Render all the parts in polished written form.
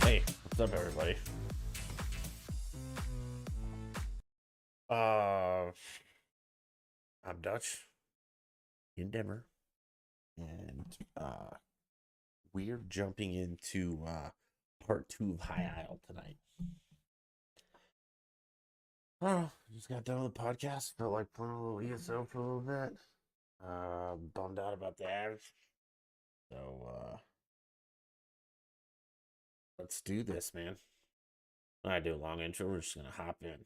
Hey, what's up, everybody? Uh, I'm Dutch in Denver, and we're jumping into part two of High Isle tonight. Oh, just got done with the podcast. Felt like playing a little ESO for a little bit. Bummed out about the Avs. So let's do this, man. I do a long intro. We're just gonna hop in.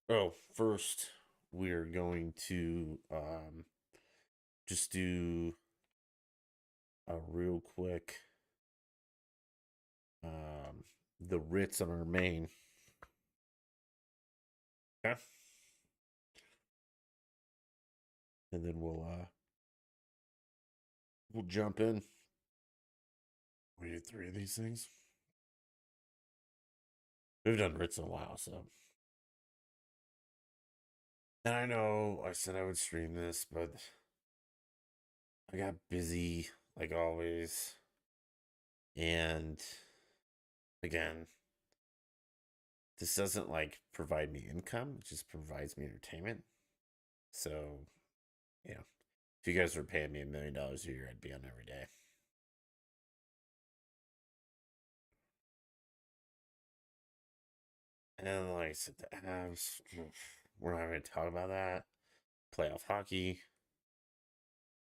Oh, first we're going to just do a real quick the Ritz on our main. Okay. And then we'll jump in. We did 3 of these things. We've done Ritz in a while, so. And I know I said I would stream this, but I got busy like always. And again, this doesn't like provide me income, it just provides me entertainment. So, yeah. If you guys were paying me $1 million a year, I'd be on every day. And like I said, the Avs, we're not going to talk about that. Playoff hockey.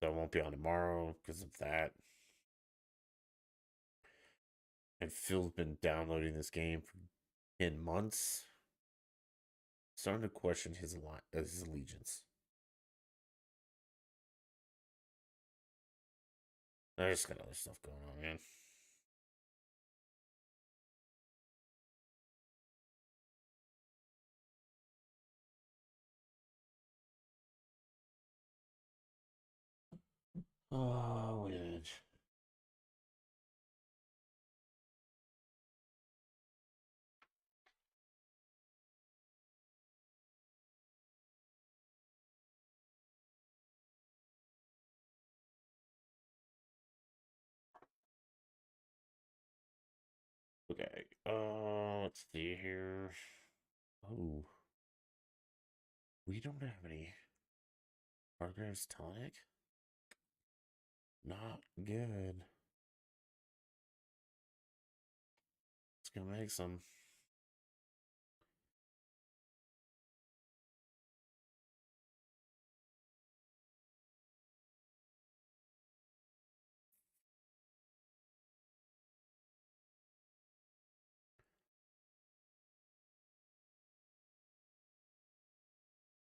So I won't be on tomorrow because of that. And Phil's been downloading this game for 10 months. Starting to question his allegiance. I just got other stuff going on, man. Oh, wait. Okay. Let's see here. Oh. We don't have any Hargreaves tonic. Not good. It's gonna make some.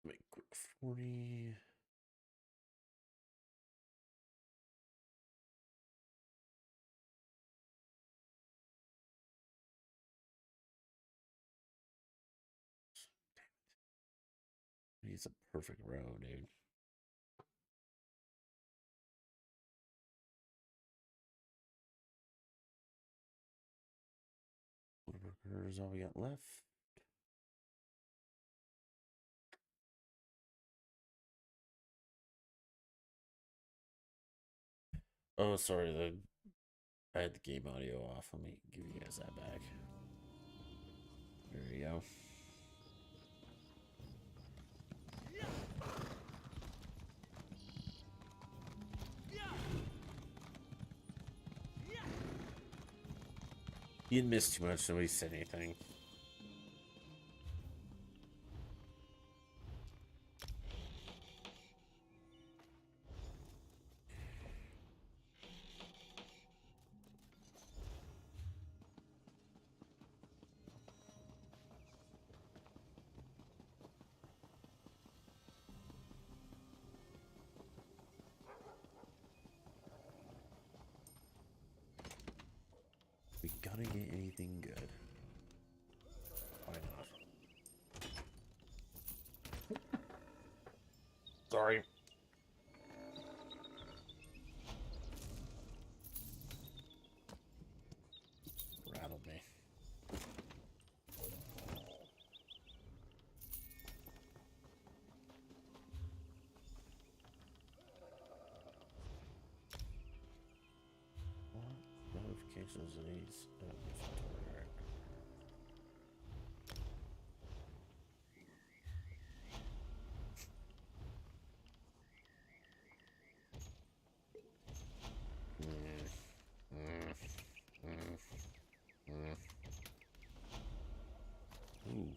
Make quick 40. He's a perfect row, dude. Whatever is all we got left. Oh, sorry. I had the game audio off. Let me give you guys that back. There you go. You didn't miss too much. Nobody said anything. We gotta get anything good. Why not? Sorry. Rattled me. What notifications are these? Ooh.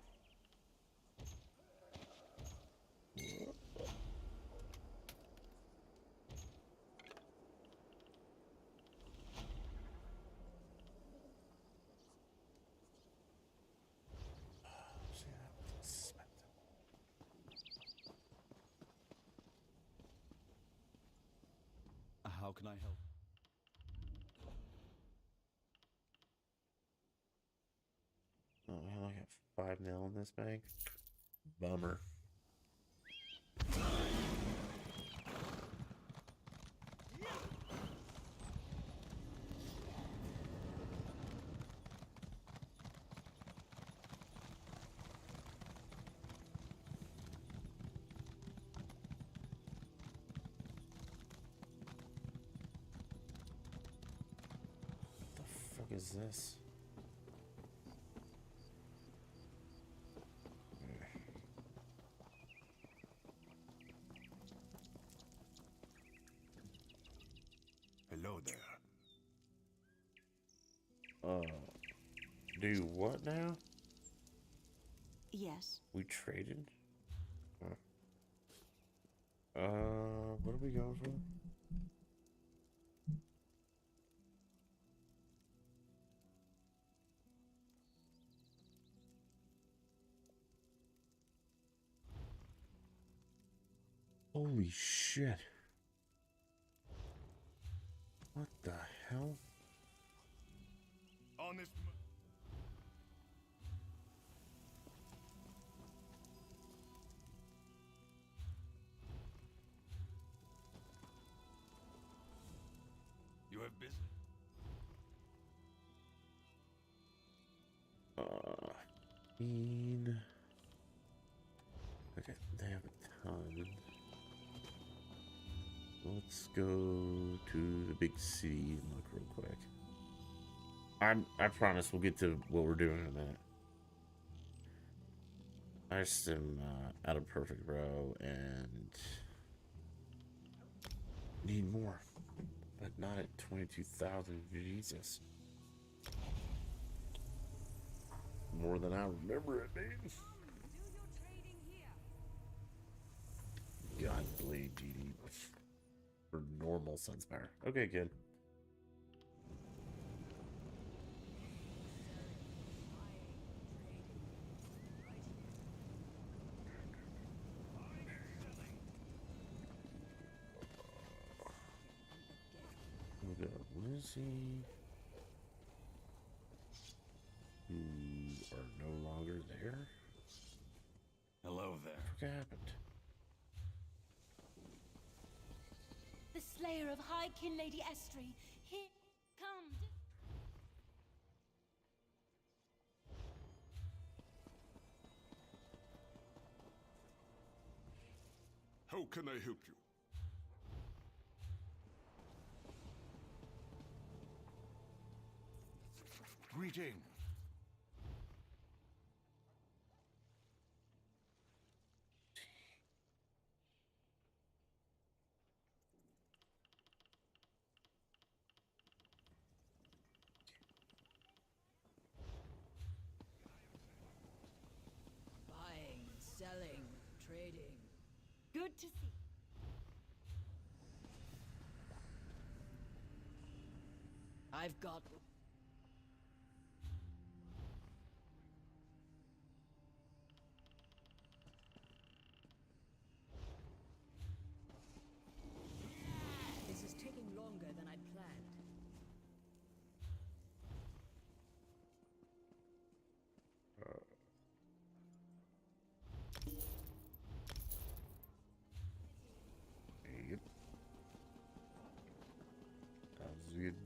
How can I help? Oh, I only have 5 mil in this bank. Bummer. What the fuck is this? Hello there. Do what now? Yes. We traded? Huh. What are we going for? Holy shit. What the hell? Honest. You have business. Mean. Okay, they have a ton. Let's go to the big city and look real quick. I promise we'll get to what we're doing in a minute. I just am out of perfect row and need more, but not at 22,000. Jesus, more than I remember it being. God, Blade GD for normal Sunspire. Okay, good. We got Lizzie, who are no longer there. Hello there. What happened? The slayer of High Kin Lady Estri. He come. How can I help you? Greeting. Buying, selling, trading. Good to see. I've got... This is taking longer than I'd planned. Yep. That was a good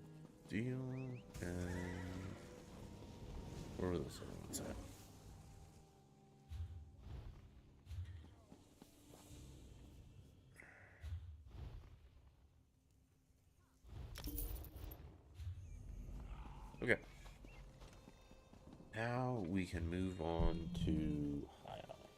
deal. And where were those other ones at? Okay. Now we can move on to High Isle.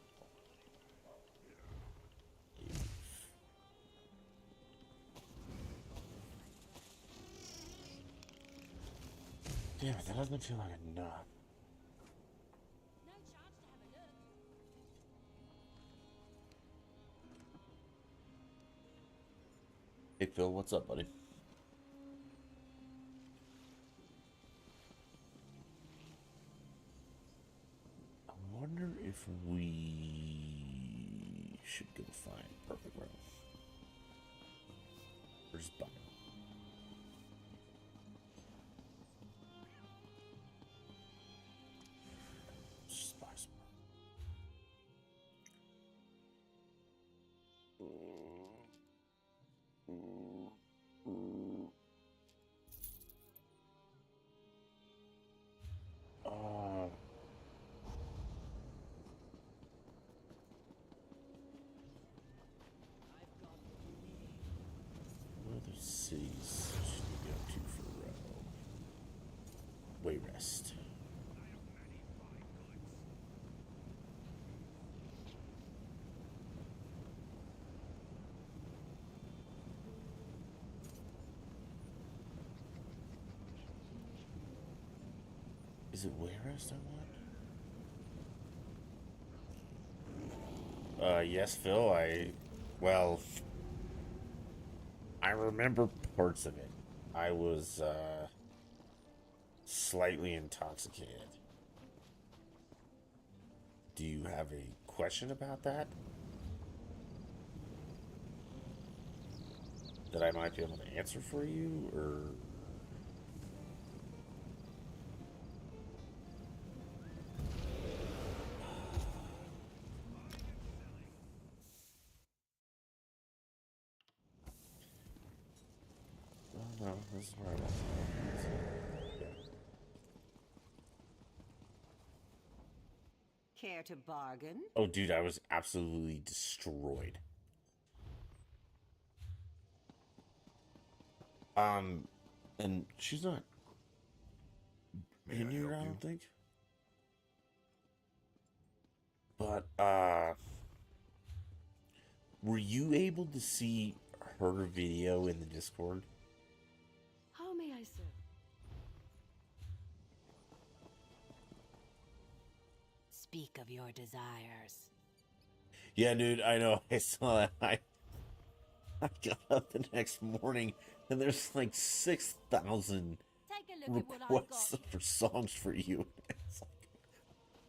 Damn it, that doesn't feel like enough. No chance to have a look. Hey Phil, what's up, buddy? I wonder if we should go find Perfect Realm. Or just buy them. chest. Is it wayrest I want? Yes, Phil, well, I remember parts of it. I was, slightly intoxicated. Do you have a question about that? That I might be able to answer for you, or... Oh, no, this is where I want to go. Yeah. Care to bargain? Oh, dude, I was absolutely destroyed. And she's not May in I here, help I you? don't think. But, were you able to see her video in the Discord? How may I serve? Speak of your desires. Yeah, dude, I know. I saw that. I got up the next morning and there's like 6,000 Take a look at what I've requests got. for songs for you. It's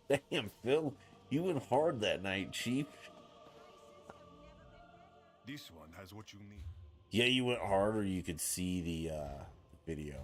like, damn, Phil, you went hard that night, Chief. This one has what you need. Yeah, you went hard, or you could see the video.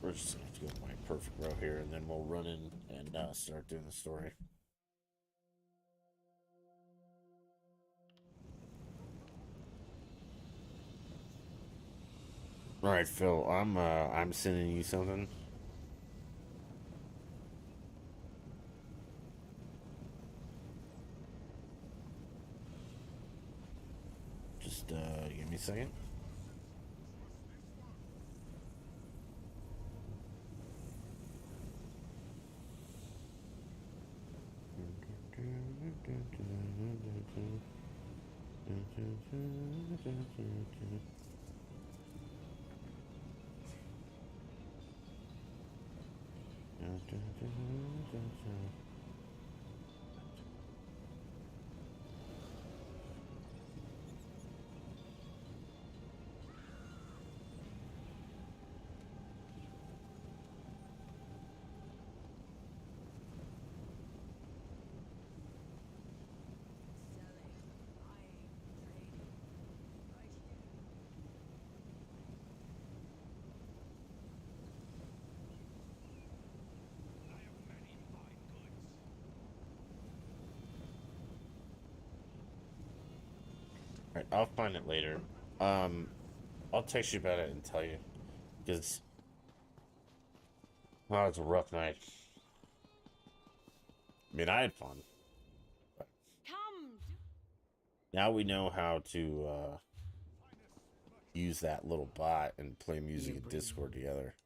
We're just gonna have to go to my perfect row here, and then we'll run in and start doing the story. All right, Phil. I'm sending you something. Just give me a second. Alright, I'll find it later. I'll text you about it and tell you. Because, well, it's a rough night. I mean, I had fun. But Come! now we know how to use that little bot and play music in Discord together.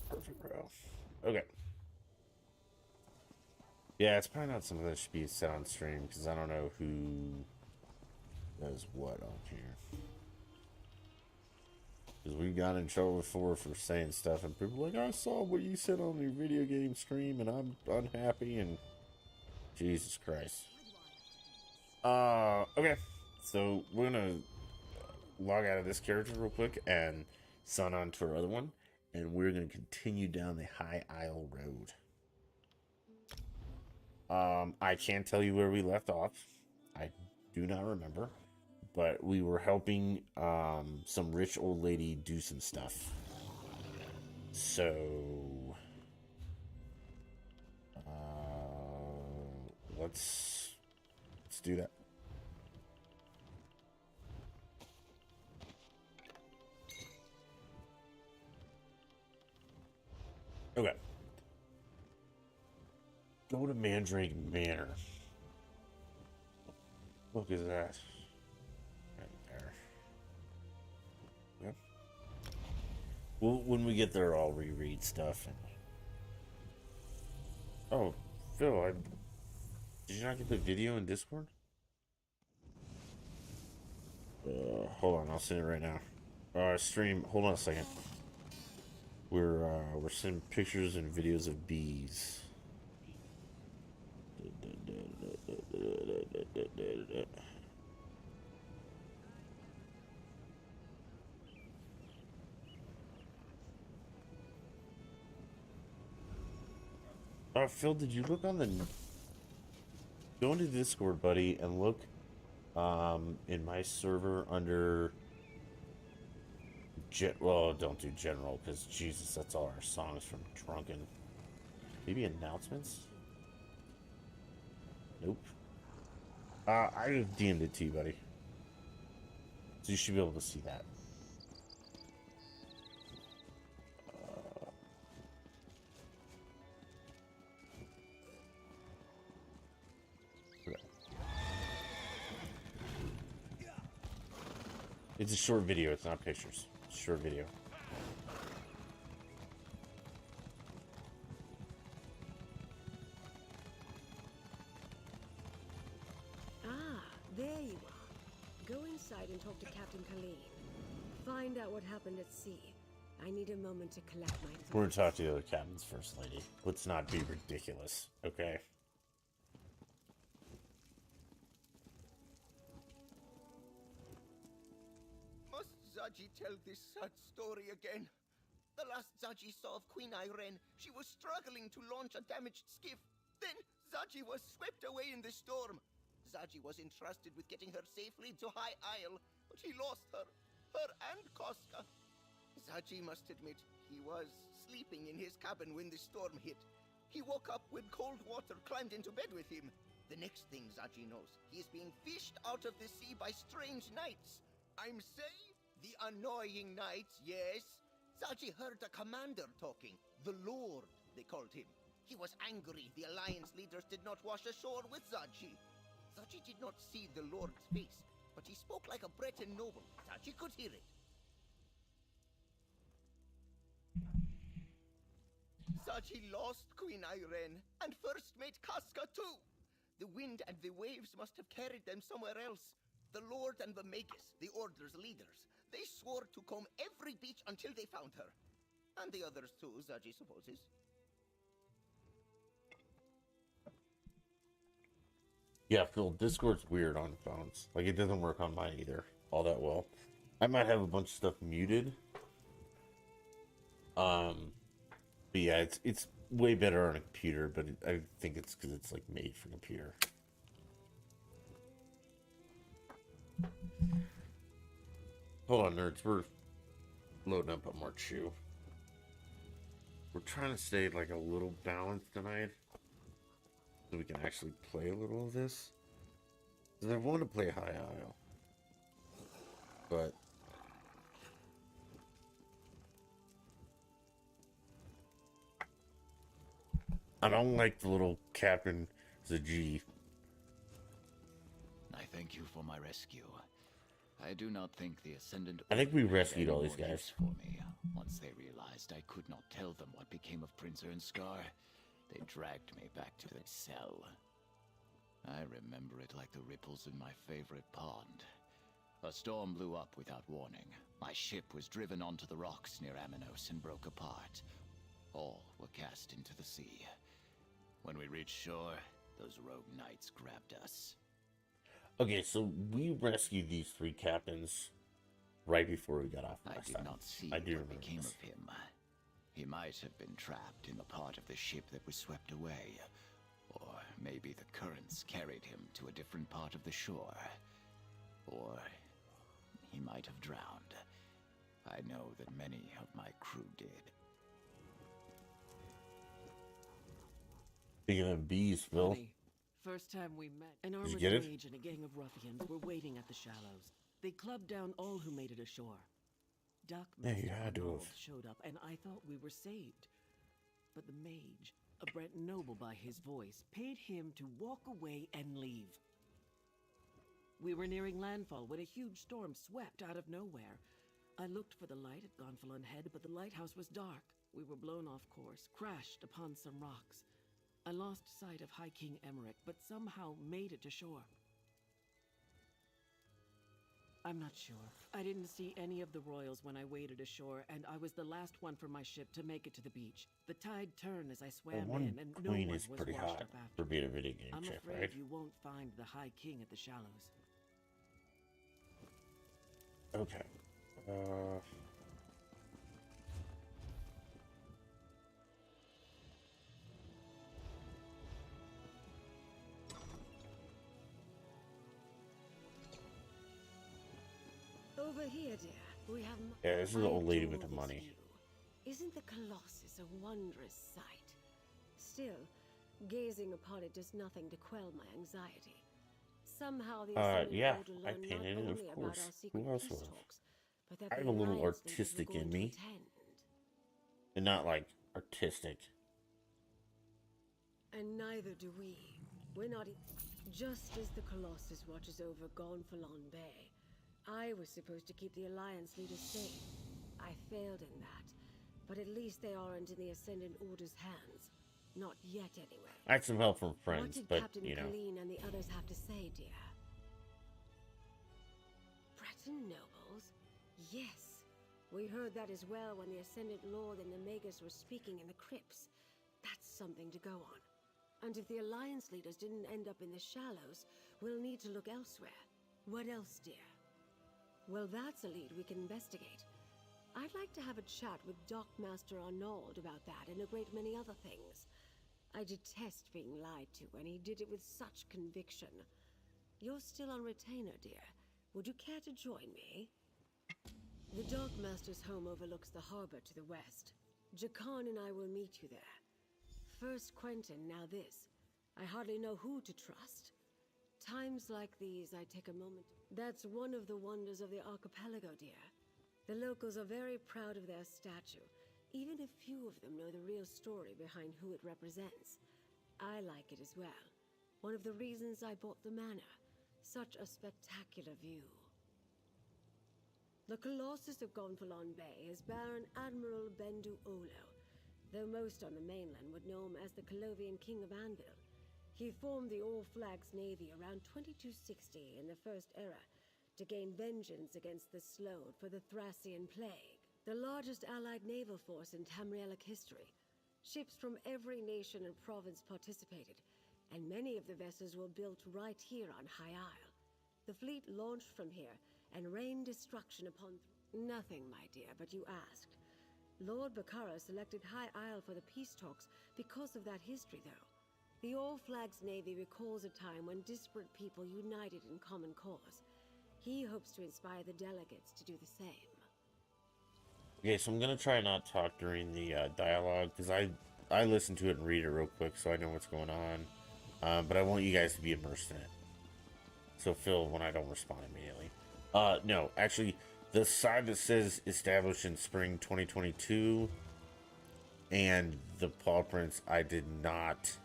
Perfect row. Okay. Yeah, it's probably not something that should be set on stream because I don't know who does what on here. Because we got in trouble before for saying stuff and people are like, I saw what you said on your video game stream and I'm unhappy and Jesus Christ. Okay. So we're gonna log out of this character real quick and sign on to our other one. And we're going to continue down the High Isle Road. I can't tell you where we left off. I do not remember. But we were helping some rich old lady do some stuff. So... let's do that. Okay. Go to Mandrake Manor. Look at that. Right there. Yeah. Well, when we get there, I'll reread stuff. Oh, Phil, did you not get the video in Discord? Hold on, I'll send it right now. Stream. Hold on a second. We're sending pictures and videos of bees. Phil, did you look on the... Go into Discord, buddy, and look in my server under... Well, don't do general, because Jesus, that's all our songs from Drunken. Maybe announcements? Nope. I just DM'd it to you, buddy. So you should be able to see that. Okay. It's a short video, it's not pictures. It's a short video. There you are. Go inside and talk to Captain Colleen. Find out what happened at sea. I need a moment to collect my thoughts. We're gonna talk to the other captain's first lady. Let's not be ridiculous, okay? Must Zaji tell this sad story again? The last Zaji saw of Queen Irene, she was struggling to launch a damaged skiff. Then Zaji was swept away in the storm. Zaji was entrusted with getting her safely to High Isle, but he lost her and Koska. Zaji must admit he was sleeping in his cabin when the storm hit. He woke up when cold water climbed into bed with him. The next thing Zaji knows, he is being fished out of the sea by strange knights. I'm saying the annoying knights, yes. Zaji heard a commander talking. The Lord, they called him. He was angry the Alliance leaders did not wash ashore with Zaji. Zaji did not see the Lord's face, but he spoke like a Breton noble. Zaji could hear it. Zaji lost Queen Irene, and first mate Casca too. The wind and the waves must have carried them somewhere else. The Lord and the Magus, the Order's leaders, they swore to comb every beach until they found her. And the others too, Zaji supposes. Yeah, Phil, Discord's weird on phones. Like, it doesn't work on mine either all that well. I might have a bunch of stuff muted. But yeah, it's way better on a computer, but I think it's because it's, like, made for computer. Hold on, nerds. We're loading up on more chew. We're trying to stay, like, a little balanced tonight. So we can actually play a little of this. Because I want to play High Isle. But I don't like the little Captain Zaji. I thank you for my rescue. I do not think the Ascendant... I think we had rescued any all these more guys. use for me. Once they realized I could not tell them what became of Prince Ernscar, they dragged me back to the cell. I remember it like the ripples in my favorite pond. A storm blew up without warning. My ship was driven onto the rocks near Aminos and broke apart. All were cast into the sea. When we reached shore, those rogue knights grabbed us. Okay, so we rescued these three captains right before we got off I last did time. not see I do what remember became this. of him. He might have been trapped in the part of the ship that was swept away. Or maybe the currents carried him to a different part of the shore. Or he might have drowned. I know that many of my crew did. Speaking of bees, Phil. Funny. first time we met. An you armored get it? mage and a gang of ruffians were waiting at the shallows. They clubbed down all who made it ashore. Doc Yeah, you Master had to have. Arnold showed up, and I thought we were saved. But the mage, a Brent noble by his voice, paid him to walk away and leave. We were nearing landfall when a huge storm swept out of nowhere. I looked for the light at Gonfalon Head, but the lighthouse was dark. We were blown off course, crashed upon some rocks. I lost sight of High King Emmerich, but somehow made it to shore. I'm not sure. I didn't see any of the royals when I waded ashore, and I was the last one from my ship to make it to the beach. The tide turned as I swam One in, and no queen one is was pretty washed hot up after. for being a video game I'm chick, afraid right? you won't find the High King at the shallows. Okay. Over here, dear, we have... Yeah, this is the I old lady adore with the this money. view. Isn't the Colossus a wondrous sight? Still, gazing upon it does nothing to quell my anxiety. Somehow the Ascendant yeah, Order I learned not painted it, of only about course. our secret Who else peace would? talks, but that I have the a little Alliance leaders were artistic going in to me. attend. And not like artistic. And neither do we. We're not... Just as the Colossus watches over Gonfalon Bay, I was supposed to keep the Alliance leaders safe. I failed in that. But at least they aren't in the Ascendant Order's hands. Not yet, anyway. I had some help from What friends, did but, Captain you know. Colleen and the others have to say, dear? Breton nobles? Yes. We heard that as well when the Ascendant Lord and the Magus were speaking in the crypts. That's something to go on. And if the Alliance leaders didn't end up in the shallows, we'll need to look elsewhere. What else, dear? Well, that's a lead we can investigate. I'd like to have a chat with Doc Master Arnold about that and a great many other things. I detest being lied to, and he did it with such conviction. You're still on retainer, dear. Would you care to join me? The Dock Master's home overlooks the harbor to the west. Jakan and I will meet you there. First Quentin, now this. I hardly know who to trust. Times like these, I take a moment. That's one of the wonders of the archipelago, dear. The locals are very proud of their statue. Even if few of them know the real story behind who it represents. I like it as well. One of the reasons I bought the manor. Such a spectacular view. The Colossus of Gonfalon Bay is Baron Admiral Bendu Olo, though most on the mainland would know him as the Colovian King of Anvil. He formed the All Flags Navy around 2260 in the First Era to gain vengeance against the Slode for the Thracian Plague, the largest allied naval force in Tamrielic history. Ships from every nation and province participated, and many of the vessels were built right here on High Isle. The fleet launched from here and rained destruction upon... Nothing, my dear, but you asked. Lord Bakara selected High Isle for the peace talks because of that history, though. The All Flags Navy recalls a time when disparate people united in common cause. He hopes to inspire the delegates to do the same. Okay, so I'm gonna try not talk during the dialogue, because I listen to it and read it real quick so I know what's going on. But I want you guys to be immersed in it. So Phil, when I don't respond immediately. No, actually, the side that says established in spring 2022 and the paw prints I did not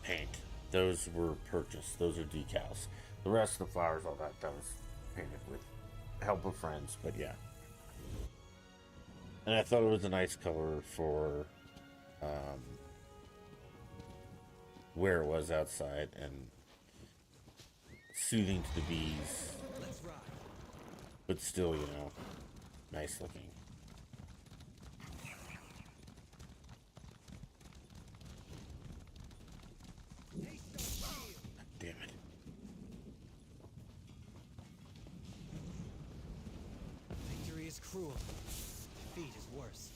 paint. Those were purchased. Those are decals. The rest of the flowers, all that was painted with help of friends, but yeah. And I thought it was a nice color for where it was outside and soothing to the bees, but still, you know, nice looking. Damn it. Victory is cruel. Defeat is worse.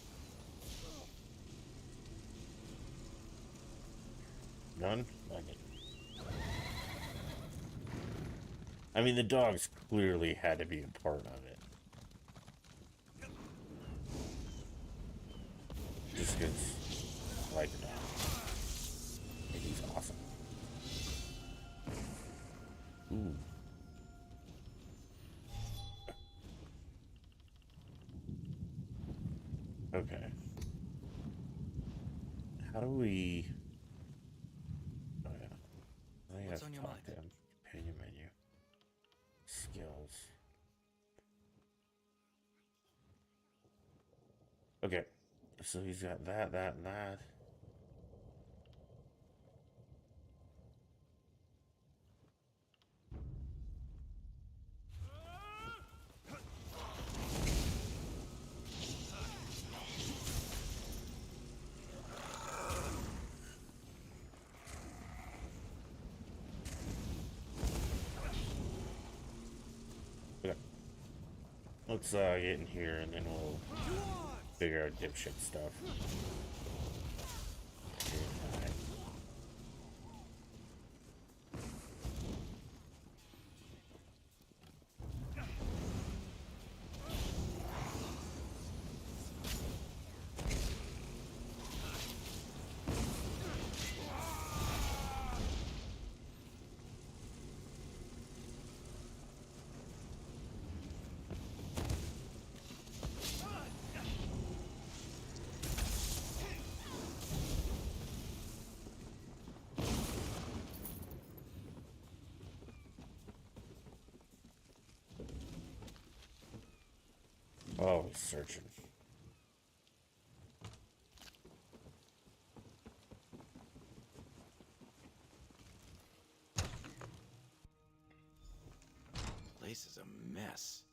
None? Okay. I mean, the dogs clearly had to be a part of it. Just because I like the dog. Ooh. Okay. How do we... Oh, yeah. I think I have What's to on your talk mind? to him. Companion menu. Skills. Okay. So he's got that, that, and that. Okay. Let's get in here and then we'll figure out dipshit stuff. Oh, he's searching. Place is a mess.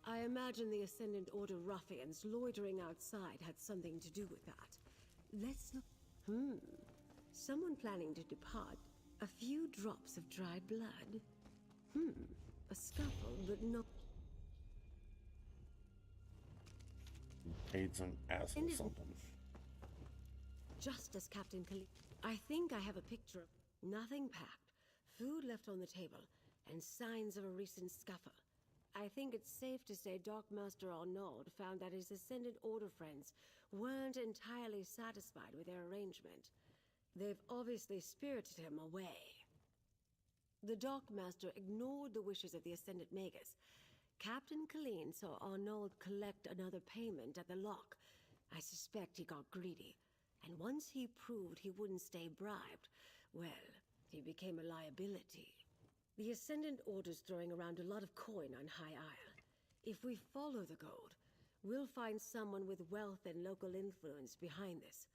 I imagine the Ascendant Order ruffians loitering outside had something to do with that. Let's look. Someone planning to depart. A few drops of dried blood. A scuffle, but not. Paid some asshole Ended- something. Just as Captain Kali. I think I have a picture of nothing packed, food left on the table, and signs of a recent scuffle. I think it's safe to say Darkmaster Arnaud found that his Ascendant Order friends weren't entirely satisfied with their arrangement. They've obviously spirited him away. The Darkmaster ignored the wishes of the Ascendant Magus. Captain Colleen saw Arnaud collect another payment at the lock. I suspect he got greedy. And once he proved he wouldn't stay bribed, well, he became a liability. The Ascendant Order's throwing around a lot of coin on High Isle. If we follow the gold, we'll find someone with wealth and local influence behind this.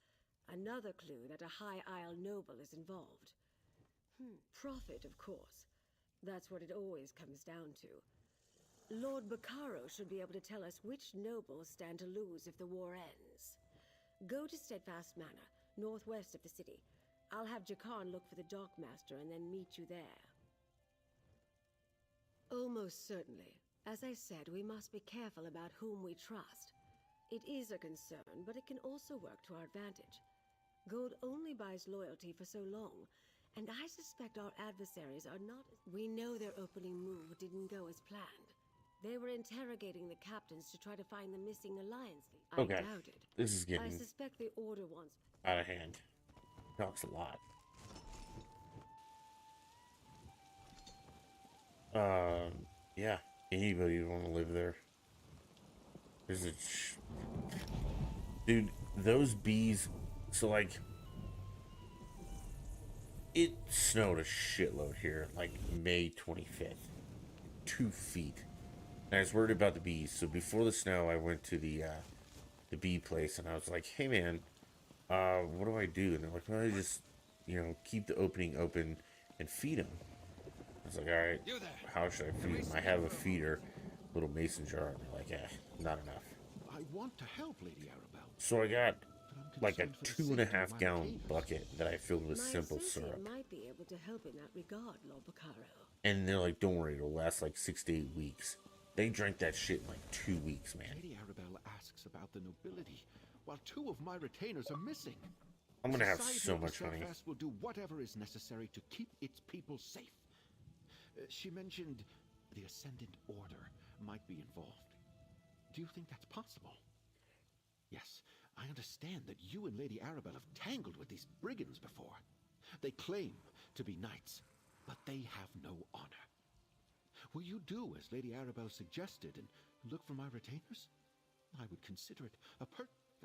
Another clue that a High Isle noble is involved. Profit, of course. That's what it always comes down to. Lord Bacaro should be able to tell us which nobles stand to lose if the war ends. Go to Steadfast Manor, northwest of the city. I'll have Jakarn look for the Darkmaster and then meet you there. Almost certainly. As I said, we must be careful about whom we trust. It is a concern, but it can also work to our advantage. Gold only buys loyalty for so long, and I suspect our adversaries are not... We know their opening move didn't go as planned. They were interrogating the captains to try to find the missing alliance. Okay. I doubt it. This is I getting suspect the Order wants... out of hand. Talks a lot. Yeah. Anybody would want to live there. There's a... Dude, those bees... So, like... It snowed a shitload here, like, May 25th. 2 feet. And I was worried about the bees, so before the snow, I went to the bee place, and I was like, hey, man, what do I do? And they're like, well, I just, keep the opening open and feed them. I was like, all right, how should I feed them? I have a feeder, little mason jar, and they're like, not enough. I want to help, Lady Arabelle. So I got like a concerned for the safety of 2.5 my gallon retainers. bucket that I filled with My simple associate syrup. might be able to help in that regard, Lord Bacaro. And they're like, don't worry, it'll last like 6 to 8 weeks. They drank that shit in like 2 weeks, man. Lady Arabelle asks about the nobility, while 2 of my retainers are missing. I'm gonna have Society so of the much money. Steadfast will do whatever is necessary to keep its people safe. She mentioned the Ascendant Order might be involved. Do you think that's possible? Yes, I understand that you and Lady Arabelle have tangled with these brigands before. They claim to be knights, but they have no honor. Will you do as Lady Arabelle suggested and look for my retainers? I would consider it a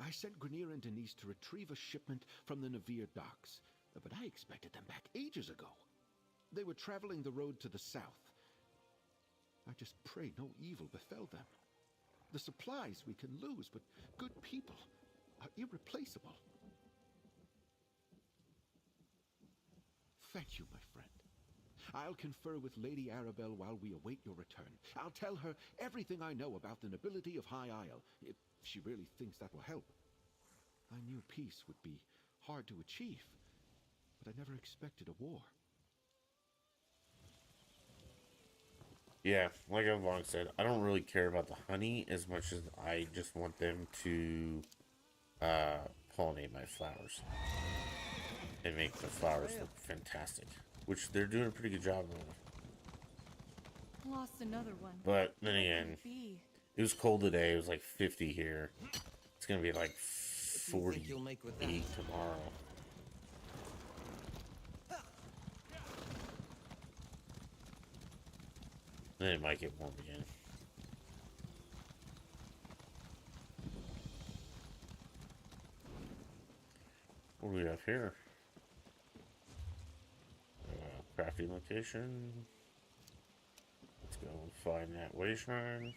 I sent Grenier and Denise to retrieve a shipment from the Navir docks, but I expected them back ages ago. They were traveling the road to the south. I just pray no evil befell them. The supplies we can lose, but good people are irreplaceable. Thank you, my friend. I'll confer with Lady Arabelle while we await your return. I'll tell her everything I know about the nobility of High Isle, if she really thinks that will help. I knew peace would be hard to achieve, but I never expected a war. Yeah, like I've long said, I don't really care about the honey as much as I just want them to pollinate my flowers and make the flowers look fantastic, which they're doing a pretty good job of. Lost another one. But then again, it was cold today. It was like 50 here. It's gonna be like 48 tomorrow. Then it might get warm again. What do we have here? Crafting location. Let's go find that way shrine.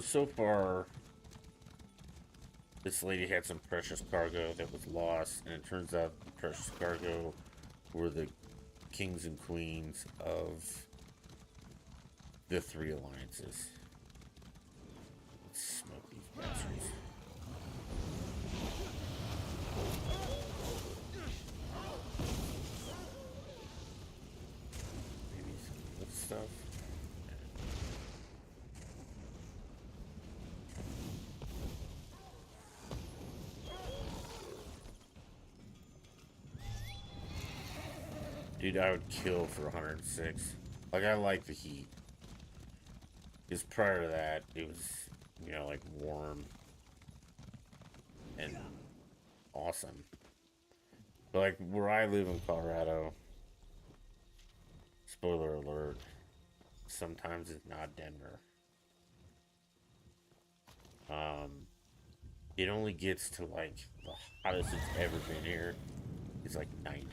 So far, this lady had some precious cargo that was lost, and it turns out the precious cargo were the kings and queens of the 3 alliances. Let's smoke these bastards. Maybe some of this stuff. Dude, I would kill for 106. Like, I like the heat. Because prior to that, it was, you know, like warm and awesome. But like where I live in Colorado, spoiler alert, sometimes it's not Denver. It only gets to like the hottest it's ever been here. It's like 90.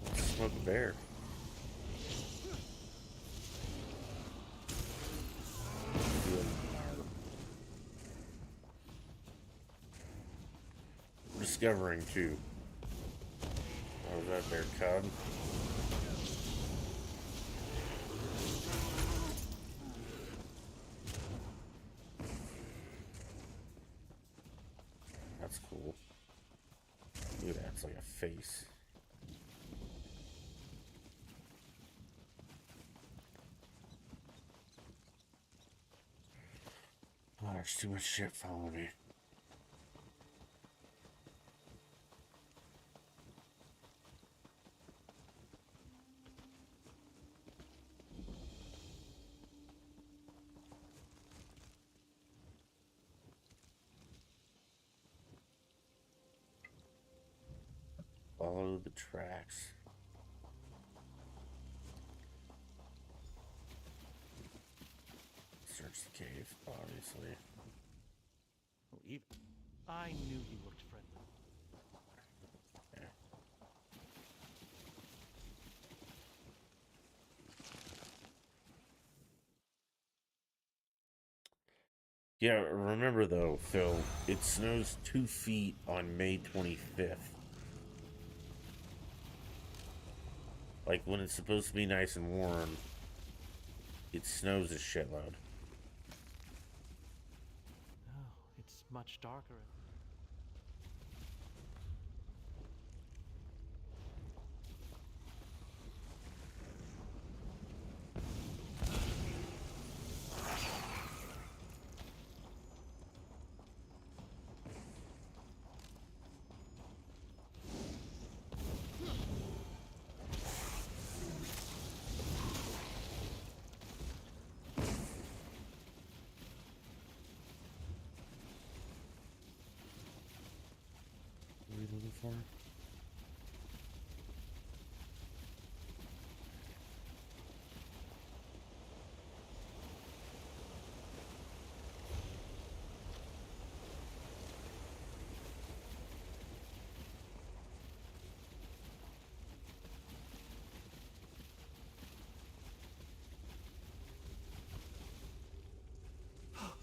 Let's smoke a bear. We're discovering too. Oh, was that bear cub? That's cool. Look at that, it's like a face. Oh, there's too much shit following me. Follow the tracks. Search the cave, obviously. I knew you looked friendly. Yeah, remember though, Phil, it snows 2 feet on May 25th. Like, when it's supposed to be nice and warm, it snows a shitload. Oh, it's much darker. looking for?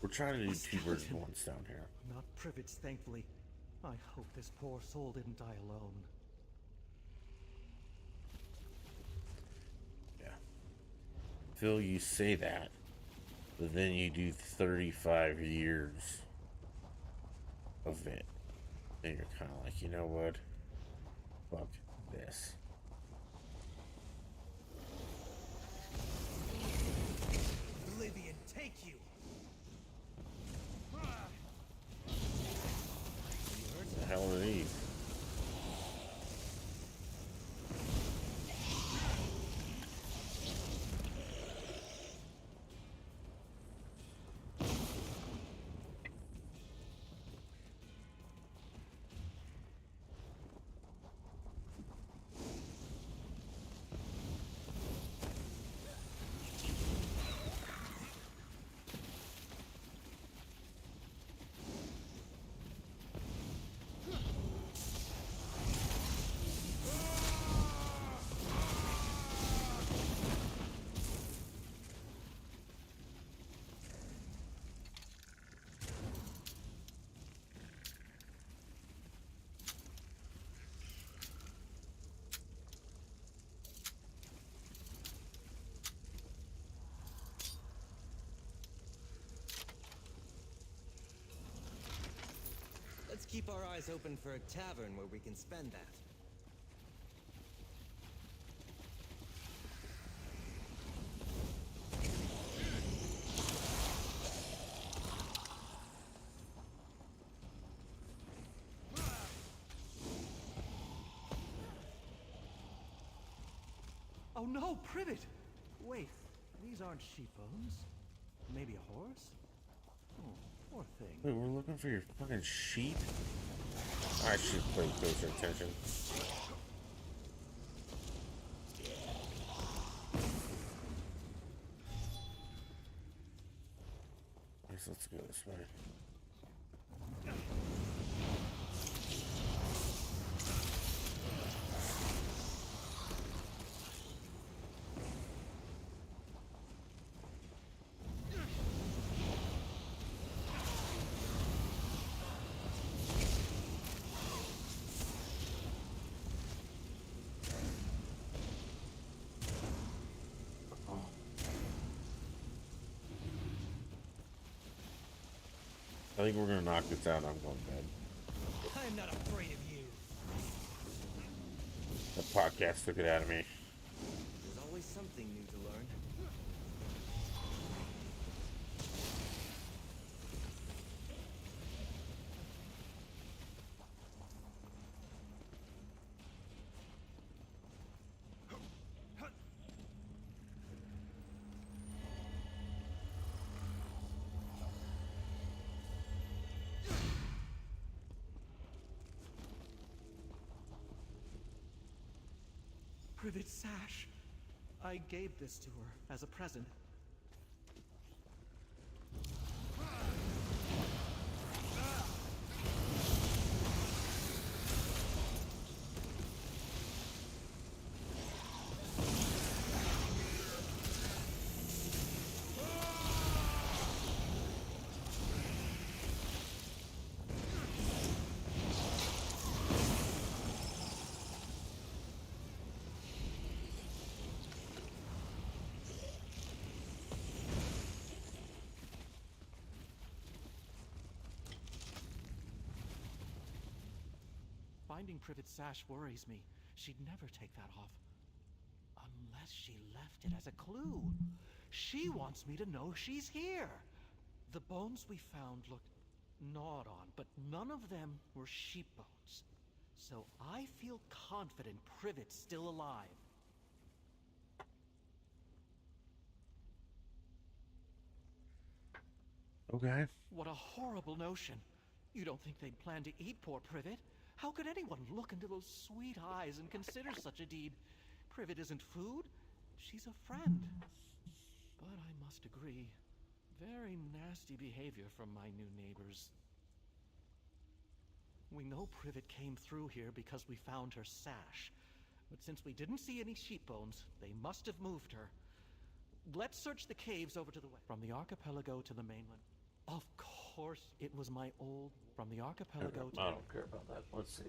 We're trying to do two birds with one stone here. Not Privet's, thankfully. I hope this poor soul didn't die alone. Yeah. Phil, you say that, but then you do 35 years of it. And you're kind of like, you know what? Fuck this. Oblivion, take you! The hell are these? Let's keep our eyes open for a tavern where we can spend that. Oh no, Privet! Wait, these aren't sheep bones. Maybe a horse? Oh, poor thing. Wait, we're looking for your fucking sheep? I should pay closer attention. Guess let's go this way. I think we're gonna knock this out. I'm going to bed. I'm not afraid of you. The podcast took it out of me. There's always something new to learn. Privet sash. I gave this to her as a present. Finding Privet's sash worries me. She'd never take that off. Unless she left it as a clue. She wants me to know she's here. The bones we found looked gnawed on, but none of them were sheep bones. So I feel confident Privet's still alive. Okay. What a horrible notion. You don't think they'd plan to eat poor Privet? How could anyone look into those sweet eyes and consider such a deed? Privet isn't food. She's a friend. But I must agree, very nasty behavior from my new neighbors. We know Privet came through here because we found her sash. But since we didn't see any sheep bones, they must have moved her. Let's search the caves over to the west. From the archipelago to the mainland. Of course, it was my old... From the archipelago to... I don't care about that. Let's see.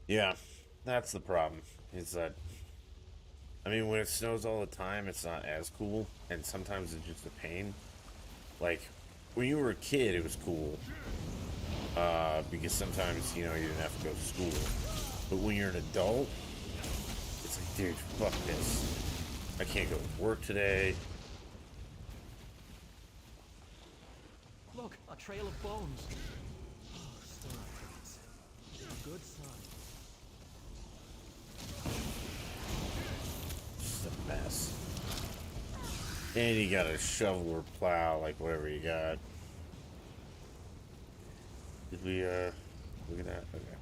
Yeah, that's the problem. Is that... I mean, when it snows all the time, it's not as cool. And sometimes it's just a pain. Like, when you were a kid, it was cool. Because sometimes, you know, you didn't have to go to school. But when you're an adult, it's like, dude, fuck this. I can't go to work today. Look, a trail of bones. Oh, stalactites. A good sign. It's a mess. And you got a shovel or plow, like whatever you got. Did we, look at that? Okay.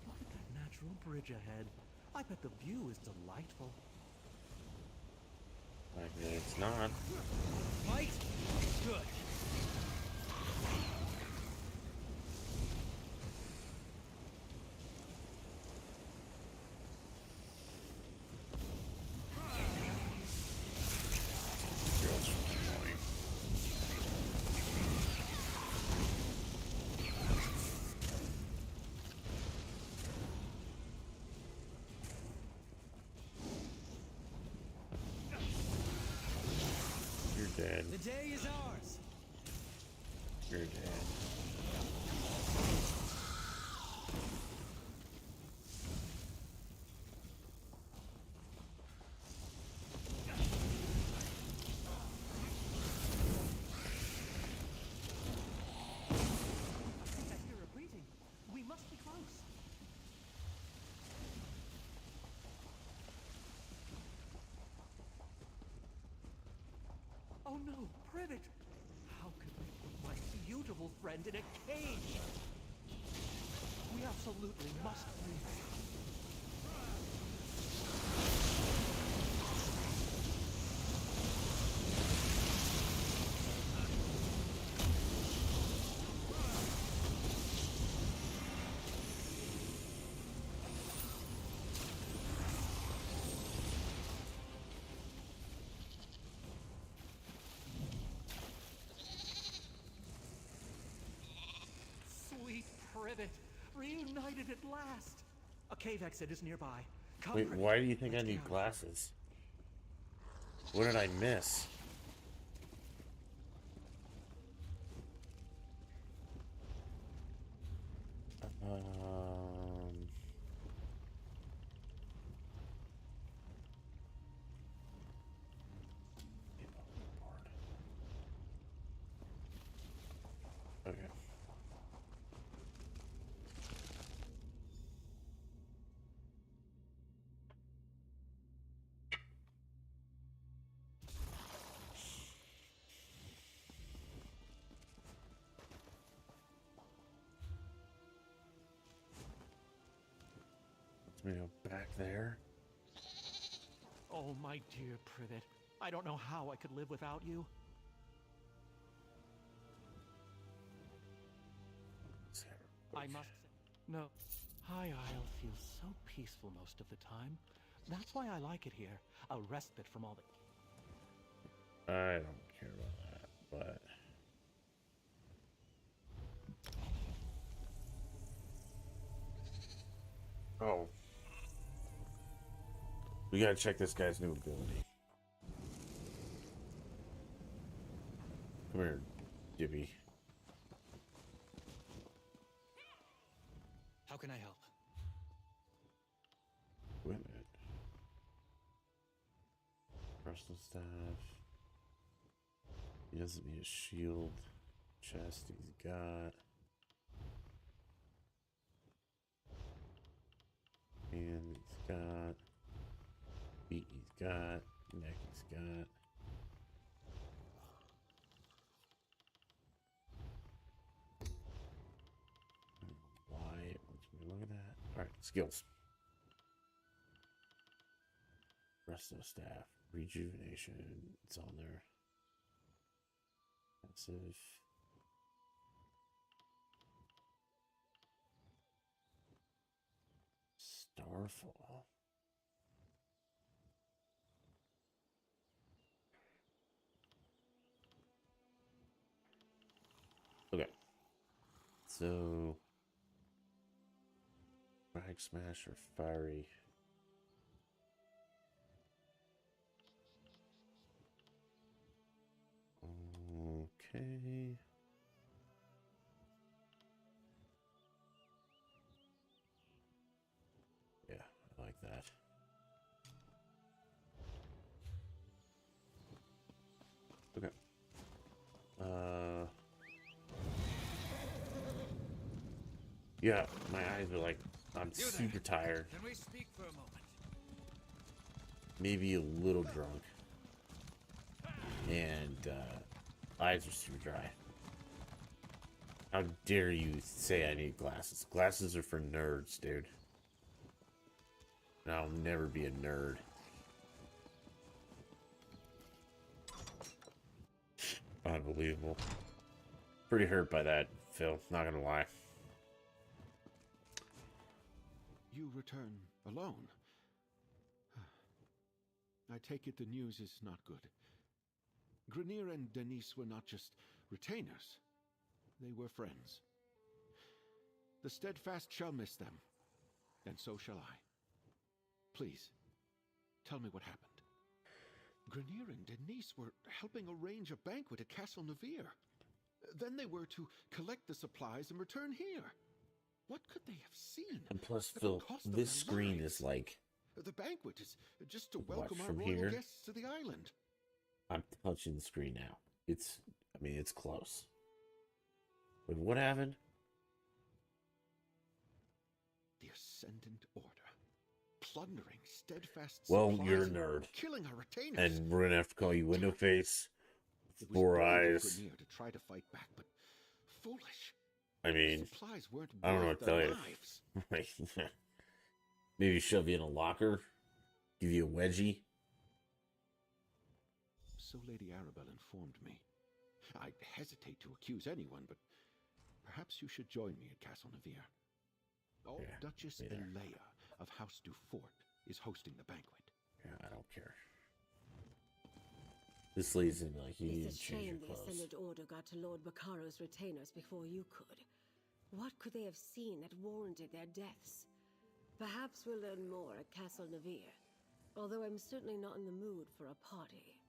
Look at that natural bridge ahead. I bet the view is delightful. I mean, it's not. Right? Good. You're dead. The day is ours. You're dead. I hear a greeting. We must be close. Oh no, Privet! How could we put my beautiful friend in a cage? We absolutely must leave. Sweet Privet, reunited at last. A cave exit is nearby. Come, Wait, Privet. why do you think I Let's need get out. glasses? What did I miss? Okay. Let's go back there. Oh, my dear Privet. I don't know how I could live without you. I must say, no. High Isle feels so peaceful most of the time. That's why I like it here. A respite from all the... I don't care about that, but... Oh. We gotta check this guy's new ability. Come here, Gibby. How can I help? Equipment. Personal staff. He doesn't need a shield. Chest he's got. Hand he's got. Feet he's got. Neck he's got. Why? Look at that. Alright, skills. Rest of the staff. Rejuvenation. It's on there. Passive. Starfall. Okay. So Frag Smash or Fiery? Okay. Yeah, I like that. Okay. Yeah, my eyes are like, I'm super tired. Can we speak for a moment? Maybe a little drunk. And, eyes are super dry. How dare you say I need glasses? Glasses are for nerds, dude. And I'll never be a nerd. Unbelievable. Pretty hurt by that, Phil. Not gonna lie. You return alone. I take it the news is not good. Grineer and Denise were not just retainers. They were friends. The Steadfast shall miss them, and so shall I. Please, tell me what happened. Grineer and Denise were helping arrange a banquet at Castle Navir. Then they were to collect the supplies and return here. What could they have seen? And plus, Phil, this screen is like... The banquet is just to Watch welcome our from royal here. guests to the island. I'm touching the screen now. It's, I mean, it's close. But what happened? The Ascendant Order. Plundering Steadfast Well, supplies you're a and nerd. killing our retainers. And we're gonna have to call you Window Face. It was 4 brave of eyes. Grineer to try to fight back, but foolish. I mean, Supplies weren't I don't know worth what to their tell you. lives. Maybe shove you in a locker. Give you a wedgie. So Lady Arabelle informed me. I'd hesitate to accuse anyone, but perhaps you should join me at Castle Navir. Oh, Yeah, Duchess be there. Elea of House Dufort is hosting the banquet. Yeah, I don't care. This leads into like, you need It's to a change shame your the clothes. Ascendant Order got to Lord Baccaro's retainers before you could. What could they have seen that warranted their deaths? Perhaps we'll learn more at Castle Navir, although I'm certainly not in the mood for a party.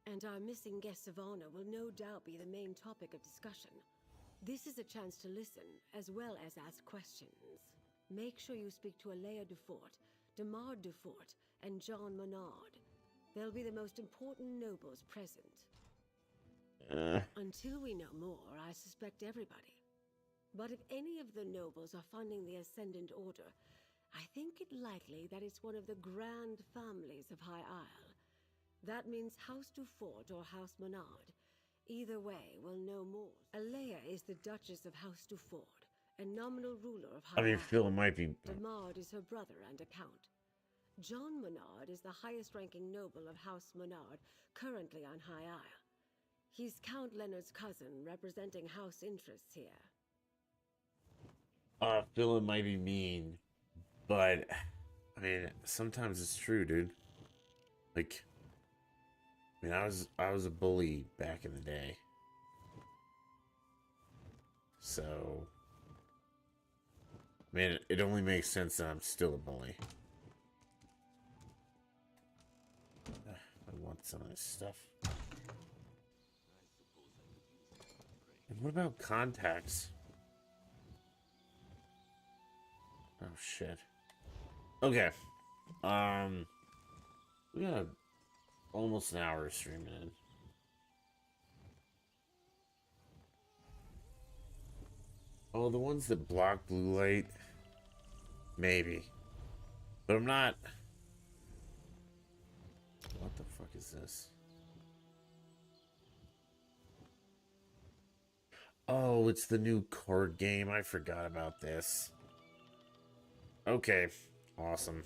And our missing guests of honor will no doubt be the main topic of discussion. This is a chance to listen, as well as ask questions. Make sure you speak to Alea Dufort, Demar Dufort, and John Menard. They'll be the most important nobles present. Until we know more, I suspect everybody. But if any of the nobles are funding the Ascendant Order, I think it likely that it's one of the grand families of High Isle. That means House Dufort or House Menard. Either way, we'll know more. Alea is the Duchess of House Dufort, and nominal ruler of High I mean, Isle. Phil, it might be... Demard is her brother and a count. John Menard is the highest-ranking noble of House Menard, currently on High Isle. He's Count Leonard's cousin, representing house interests here. Phil, it might be mean, but, I mean, sometimes it's true, dude. Like, I mean, I was a bully back in the day. So, I mean, it only makes sense that I'm still a bully. I want some of this stuff. And what about contacts? Oh shit. Okay. We gotta almost an hour of streaming in. Oh, the ones that block blue light? Maybe. But I'm not... What the fuck is this? Oh, it's the new card game. I forgot about this. Okay. Awesome.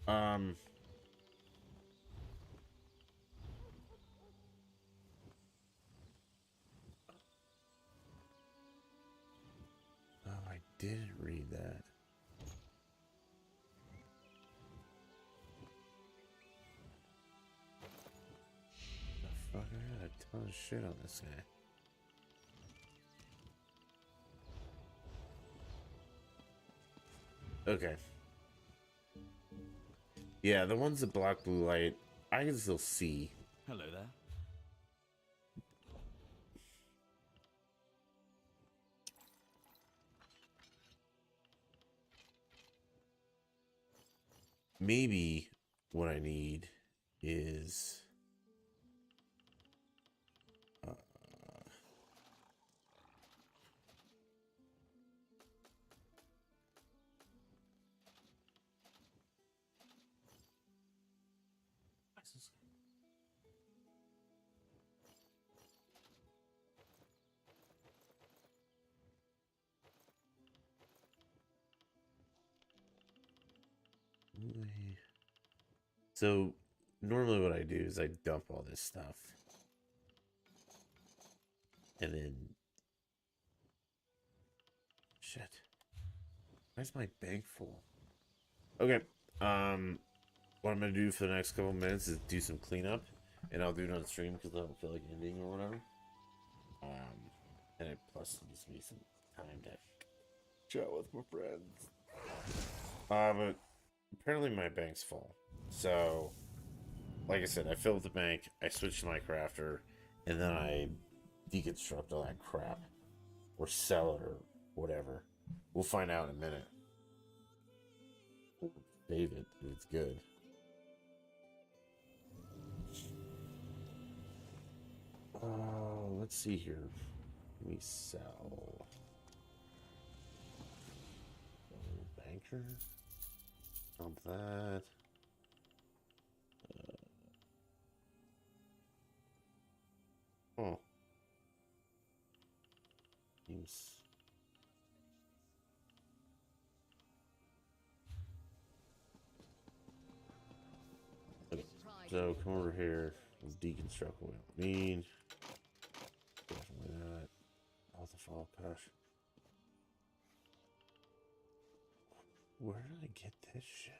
Oh, I didn't read that. The fuck, I got a ton of shit on this guy. Okay. Yeah, the ones that block blue light, I can still see. Hello there. Maybe what I need is... So, normally what I do is I dump all this stuff. And then... Shit. Why's my bank full? Okay. What I'm going to do for the next couple minutes is do some cleanup. And I'll do it on stream because I don't feel like ending or whatever. And it plus gives me some time to chat with my friends. But apparently my bank's full. So, like I said, I fill up the bank, I switch to my crafter, and then I deconstruct all that crap. Or sell it or whatever. We'll find out in a minute. Save it if it's good. Let's see here. Let me sell. Banker. Dump that. Oh. Seems. Okay. So come over here. We'll deconstruct what we don't need. Definitely that. All the fall cash. Where did I get this shit?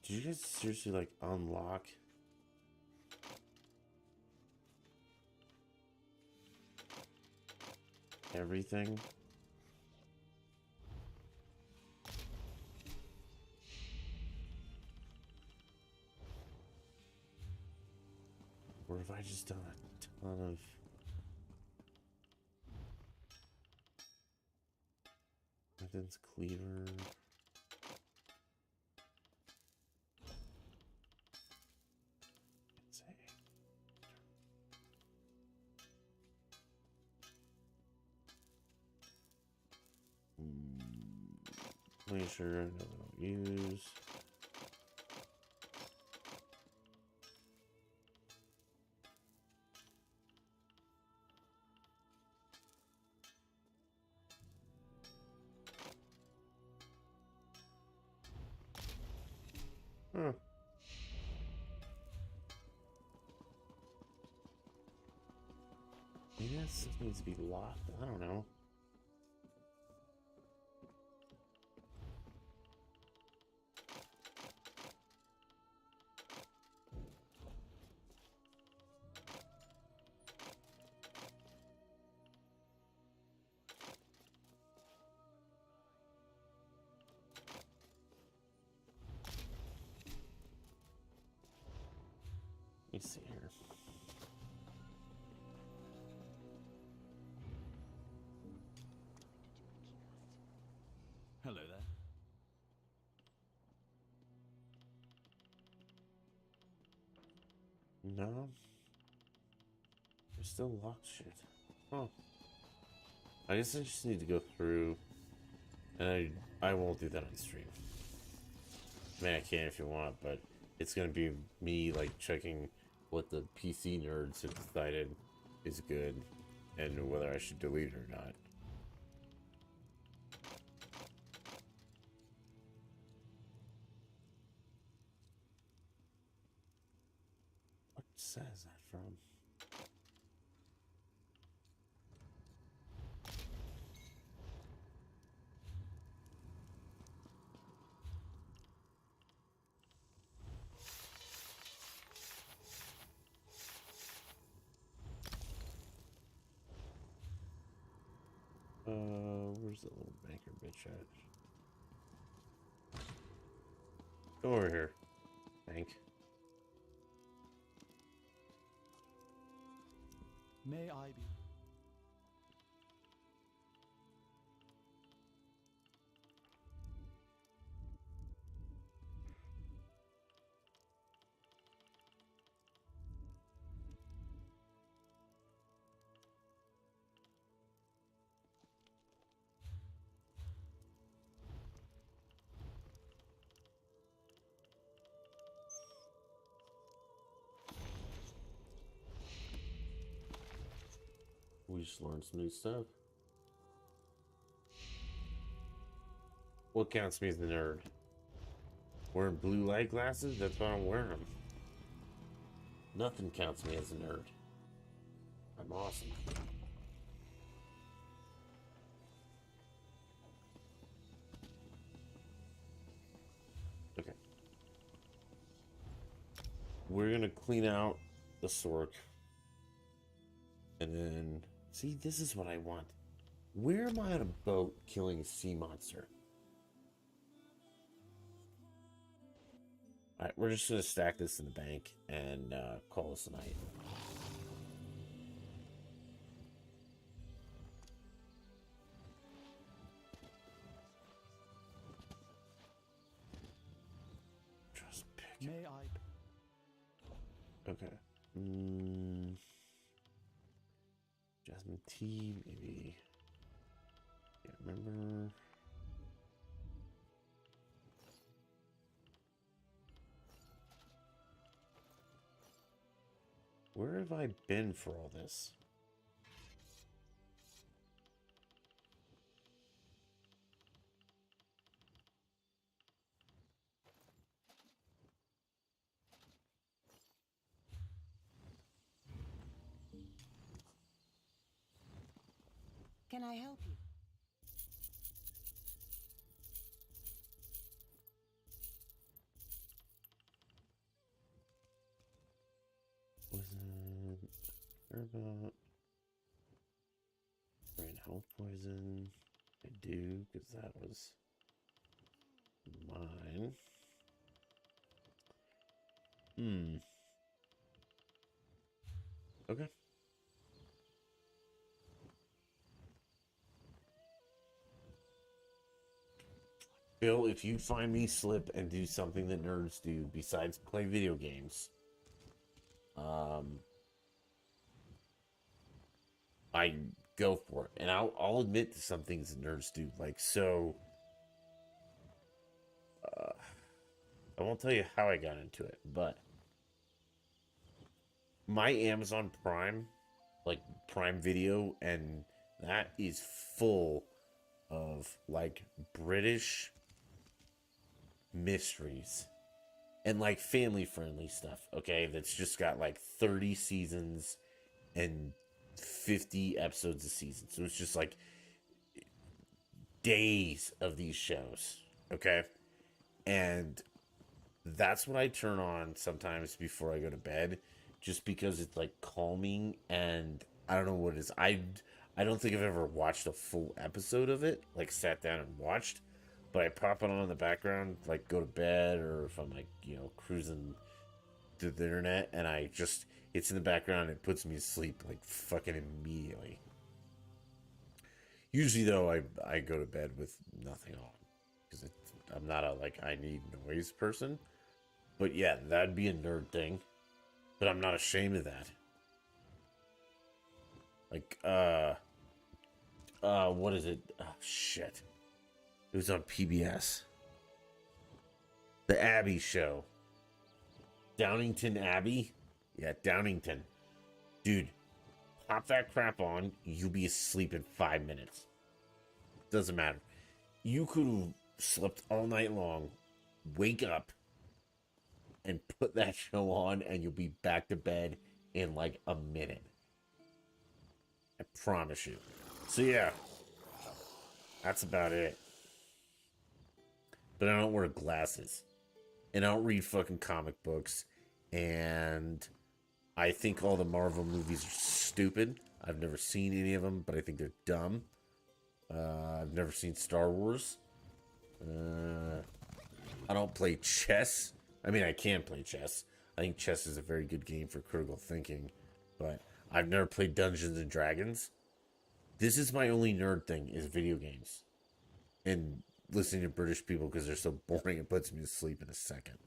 Did you guys seriously like unlock everything? Or have I just done a ton of... Evidence cleaver... Make sure no, we don't use. Huh. Maybe that stuff needs to be locked. I don't know. Let me see here. Hello there. No. There's still locked shit. Oh. I guess I just need to go through, and I won't do that on stream. I mean, I can if you want, but it's gonna be me like checking what the PC nerds have decided is good and whether I should delete it or not. What says that from? Where's the little banker bitch at? Come over here, bank. May I be? We just learned some new stuff. What counts me as a nerd? Wearing blue light glasses? That's why I'm wearing them. Nothing counts me as a nerd. I'm awesome. Okay. We're gonna clean out the Sork. And then... See, this is what I want. Where am I on a boat killing a sea monster? Alright, we're just gonna stack this in the bank and call this a night. Just pick it. May I? Okay. Jasmine tea, maybe. Can't remember. Where have I been for all this? Can I help you? Poison, herba, brain health poison. I do, because that was mine. Okay. Bill, if you find me slip and do something that nerds do besides play video games, I go for it. And I'll admit to some things that nerds do. Like, so, I won't tell you how I got into it, but my Amazon Prime, like Prime Video, and that is full of like British mysteries and like family friendly stuff, okay, that's just got like 30 seasons and 50 episodes a season, so it's just like days of these shows, okay? And that's what I turn on sometimes before I go to bed, just because it's like calming. And I don't know what it is. I don't think I've ever watched a full episode of it, like sat down and watched, but I pop it on in the background, like go to bed, or if I'm like, you know, cruising through the internet, and it's in the background, and it puts me to sleep, like, fucking immediately. Usually, though, I go to bed with nothing on, because I'm not a, like, I need noise person. But yeah, that'd be a nerd thing. But I'm not ashamed of that. Like, what is it? Oh, shit. It was on PBS. The Abbey Show. Downington Abbey? Yeah, Downington. Dude, pop that crap on, you'll be asleep in 5 minutes. Doesn't matter. You could have slept all night long, wake up, and put that show on, and you'll be back to bed in like a minute. I promise you. So yeah, that's about it. But I don't wear glasses, and I don't read fucking comic books, and I think all the Marvel movies are stupid. I've never seen any of them, but I think they're dumb. I've never seen Star Wars. I don't play chess. I mean, I can play chess. I think chess is a very good game for critical thinking, but I've never played Dungeons and Dragons. This is my only nerd thing, is video games. And listening to British people because they're so boring, it puts me to sleep in a second.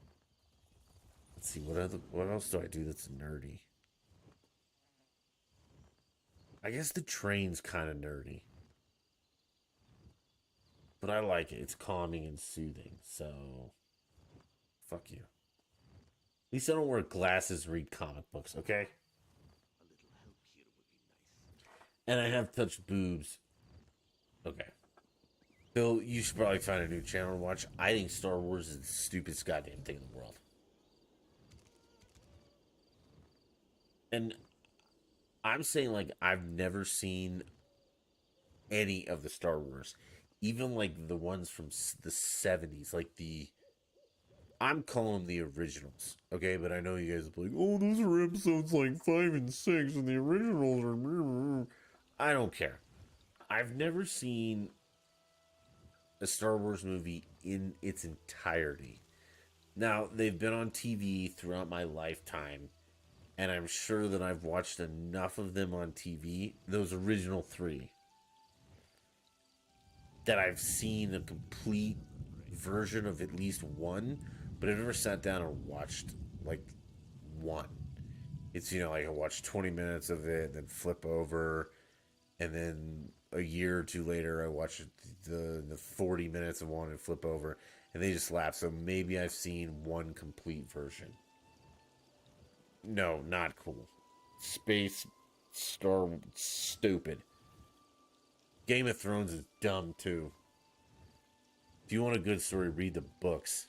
Let's see, what else do I do that's nerdy? I guess the train's kind of nerdy. But I like it. It's calming and soothing, so fuck you. At least I don't wear glasses and read comic books, okay? And I have touched boobs. Okay. Bill, you should probably find a new channel to watch. I think Star Wars is the stupidest goddamn thing in the world. And I'm saying, like, I've never seen any of the Star Wars. Even, like, the ones from the 70s. Like, I'm calling them the originals. Okay, but I know you guys will be like, oh, those are episodes, like, 5 and 6, and the originals are... I don't care. I've never seen a Star Wars movie in its entirety. Now, they've been on TV throughout my lifetime, and I'm sure that I've watched enough of them on TV, those original 3, that I've seen a complete version of at least one, but I've never sat down and watched, like, one. It's, you know, like I watch 20 minutes of it, then flip over, and then a year or two later, I watch the 40 minutes of one and flip over, and they just lapse. So maybe I've seen one complete version. No, not cool. Space Star stupid. Game of Thrones is dumb too. If you want a good story, read the books.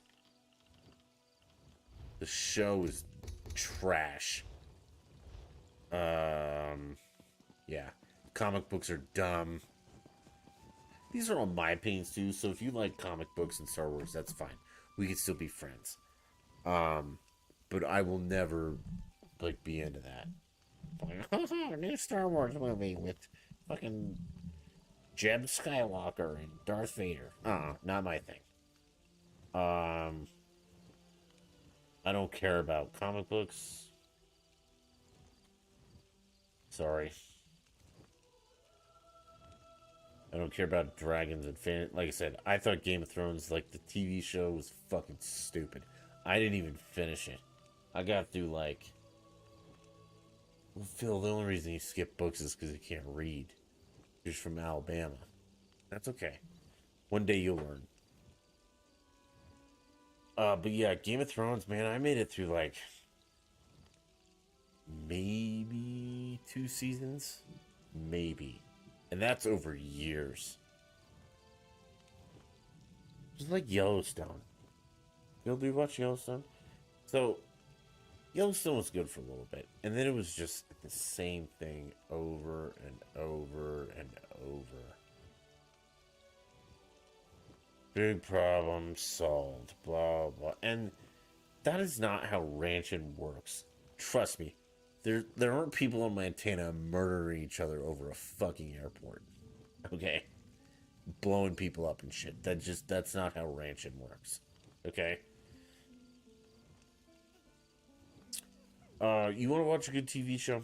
The show is trash. Yeah. Comic books are dumb. These are all my opinions too, so if you like comic books and Star Wars, that's fine. We can still be friends. But I will never, like, be into that. Like, new Star Wars movie with fucking Jeb Skywalker and Darth Vader. Not my thing. I don't care about comic books. Sorry. I don't care about dragons and fan. Like I said, I thought Game of Thrones, like the TV show, was fucking stupid. I didn't even finish it. I got through, like... Well, Phil, the only reason you skip books is because you can't read. You're from Alabama. That's okay. One day you'll learn. But yeah, Game of Thrones, man, I made it through, like... maybe 2 seasons? Maybe. And that's over years. Just like Yellowstone. Bill, do you watch Yellowstone? So, Yellowstone was good for a little bit. And then it was just the same thing over and over and over. Big problem solved. Blah, blah. And that is not how ranching works. Trust me. There aren't people in Montana murdering each other over a fucking airport. Okay? Blowing people up and shit. That's not how ranching works. Okay? You want to watch a good TV show?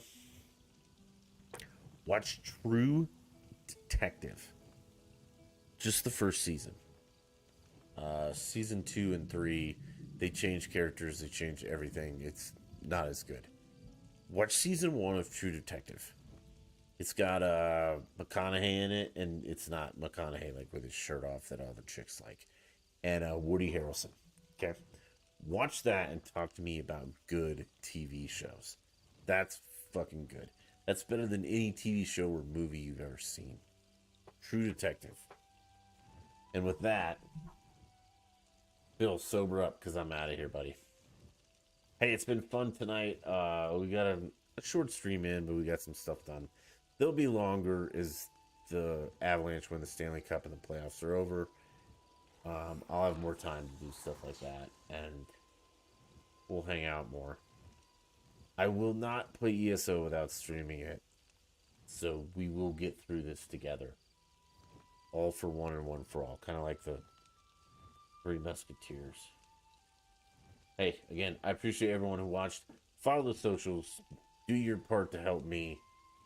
Watch True Detective. Just the first season. Season 2 and 3, they changed characters, they changed everything. It's not as good. Watch season 1 of True Detective. It's got McConaughey in it, and it's not McConaughey like with his shirt off that all the chicks like. And Woody Harrelson. Okay? Watch that and talk to me about good TV shows. That's fucking good. That's better than any TV show or movie you've ever seen. True Detective. And with that, Bill, sober up because I'm out of here, buddy. Hey, it's been fun tonight. We got a short stream in, but we got some stuff done. They'll be longer as the Avalanche win the Stanley Cup and the playoffs are over. I'll have more time to do stuff like that, and we'll hang out more. I will not play ESO without streaming it, so we will get through this together. All for one and one for all, kind of like the Three Musketeers. Hey, again, I appreciate everyone who watched. Follow the socials. Do your part to help me.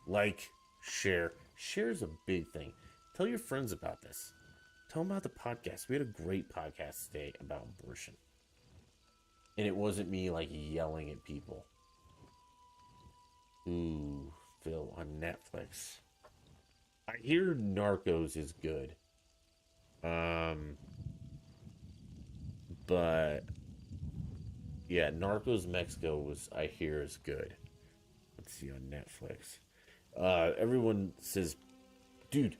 Like, share. Share is a big thing. Tell your friends about this. Tell them about the podcast. We had a great podcast today about abortion. And it wasn't me, like, yelling at people. Ooh, Phil, on Netflix. I hear Narcos is good. But yeah, Narcos Mexico was, I hear, is good. Let's see on Netflix. Everyone says, dude,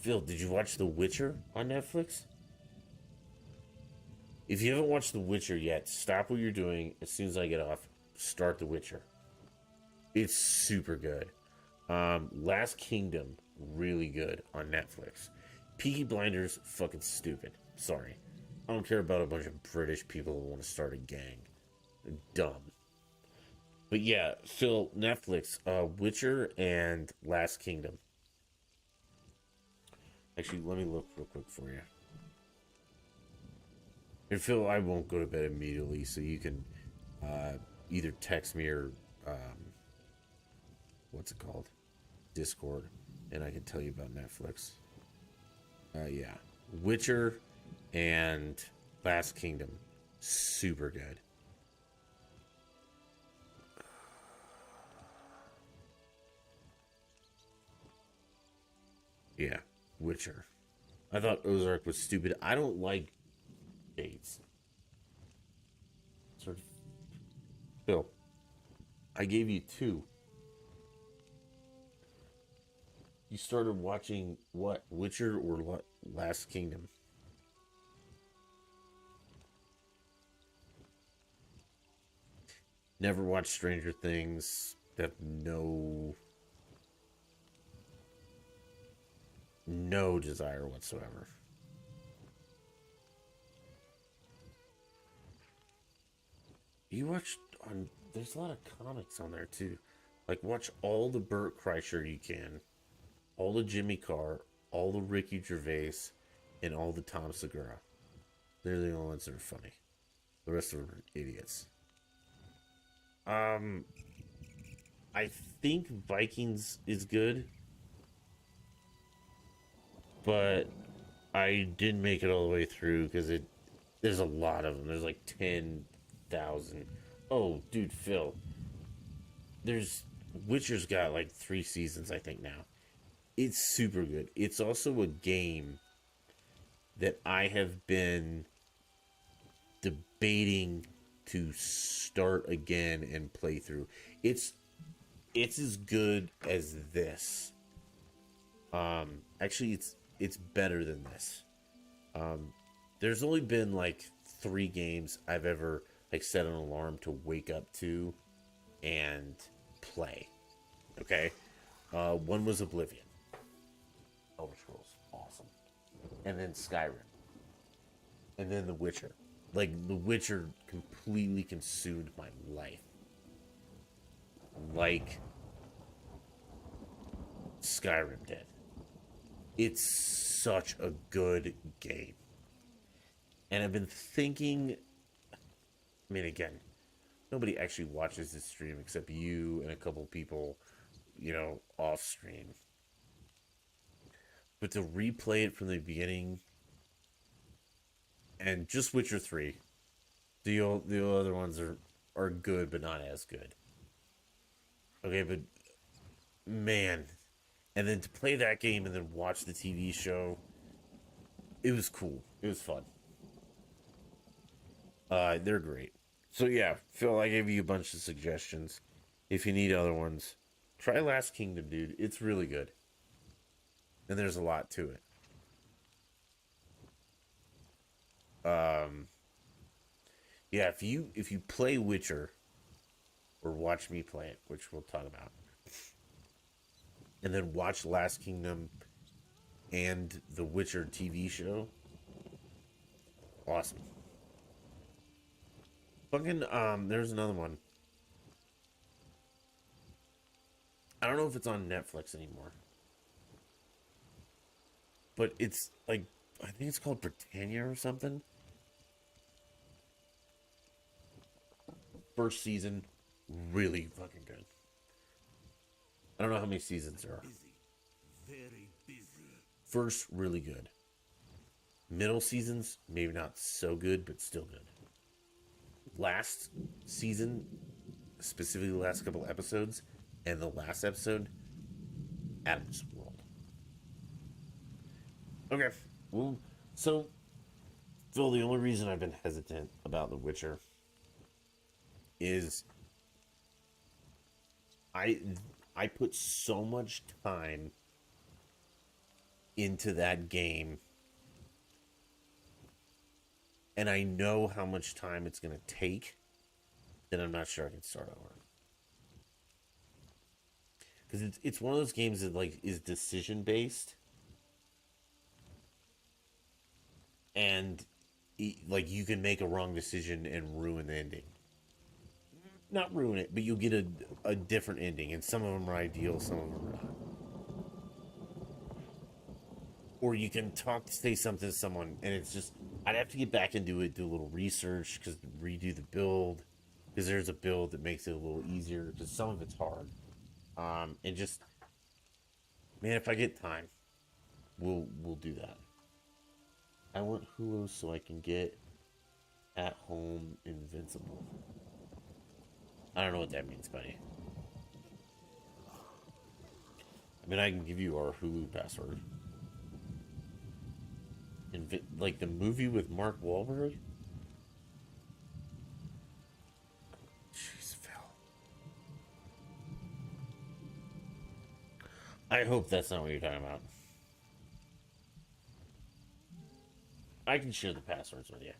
Phil, did you watch The Witcher on Netflix? If you haven't watched The Witcher yet, stop what you're doing. As soon as I get off, start The Witcher. It's super good. Last Kingdom, really good on Netflix. Peaky Blinders, fucking stupid. Sorry. I don't care about a bunch of British people who want to start a gang. They're dumb. But yeah, Phil, Netflix, Witcher and Last Kingdom. Actually, let me look real quick for you. And Phil, I won't go to bed immediately, so you can either text me or what's it called? Discord, and I can tell you about Netflix. Yeah, Witcher and Last Kingdom, super good. Yeah, Witcher. I thought Ozark was stupid. I don't like dates. Sort of. Phil, I gave you 2. You started watching what? Witcher or Last Kingdom? Never watched Stranger Things. Have no desire whatsoever. You watch on, there's a lot of comics on there too. Like, watch all the Burt Kreischer you can, all the Jimmy Carr, all the Ricky Gervais, and all the Tom Segura. They're the only ones that are funny. The rest of them are idiots. I think Vikings is good, but I didn't make it all the way through because there's a lot of them. There's like 10,000. Oh, dude, Phil. Witcher's got like 3 seasons, I think, now. It's super good. It's also a game that I have been debating to start again and play through. It's as good as this. Actually, it's better than this. There's only been like 3 games I've ever like set an alarm to wake up to and play. Okay, one was Oblivion. Elder Scrolls, awesome. And then Skyrim. And then The Witcher. Like, The Witcher completely consumed my life. Like Skyrim did. It's such a good game. And I've been thinking, I mean, again, nobody actually watches this stream except you and a couple people, you know, off stream. But to replay it from the beginning, and just Witcher 3, the other ones are good, but not as good. Okay, but man, and then to play that game and then watch the TV show, it was cool. It was fun. They're great. So yeah, Phil, I gave you a bunch of suggestions. If you need other ones, try Last Kingdom, dude. It's really good. And there's a lot to it. Yeah, if you play Witcher or watch me play it, which we'll talk about, and then watch Last Kingdom and the Witcher TV show, awesome. Fucking there's another one. I don't know if it's on Netflix anymore, but it's like, I think it's called Britannia or something. First season, really fucking good. I don't know how many seasons there are. Very busy. First, really good. Middle seasons, maybe not so good, but still good. Last season, specifically the last couple episodes, and the last episode, Adam's World. Okay, well, so, Phil, the only reason I've been hesitant about The Witcher is I put so much time into that game, and I know how much time it's going to take, that I'm not sure I can start over. Because it's one of those games that, like, is decision based, and like, you can make a wrong decision and ruin the ending. Not ruin it, but you'll get a different ending, and some of them are ideal, some of them are not. Or you can say something to someone, and it's just, I'd have to get back into it, do a little research, because redo the build, because there's a build that makes it a little easier, because some of it's hard. And just, man, if I get time, we'll do that. I want Hulu so I can get At Home Invincible. I don't know what that means, buddy. I mean, I can give you our Hulu password. Like the movie with Mark Wahlberg? Jeez, Phil. I hope that's not what you're talking about. I can share the passwords with you.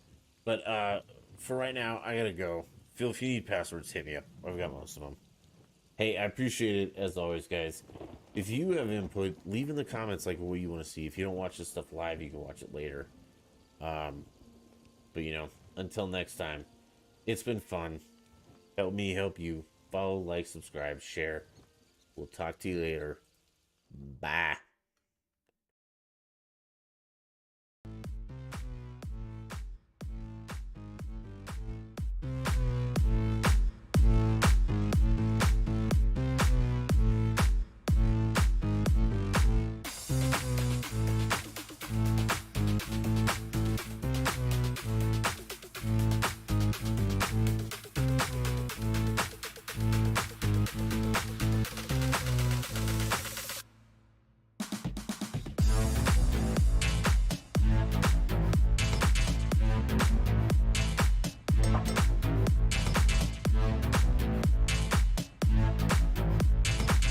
But for right now, I gotta go. Phil, if you need passwords, hit me up. I've got most of them. Hey, I appreciate it, as always, guys. If you have input, leave in the comments like what you want to see. If you don't watch this stuff live, you can watch it later. But, you know, until next time, it's been fun. Help me help you. Follow, like, subscribe, share. We'll talk to you later. Bye.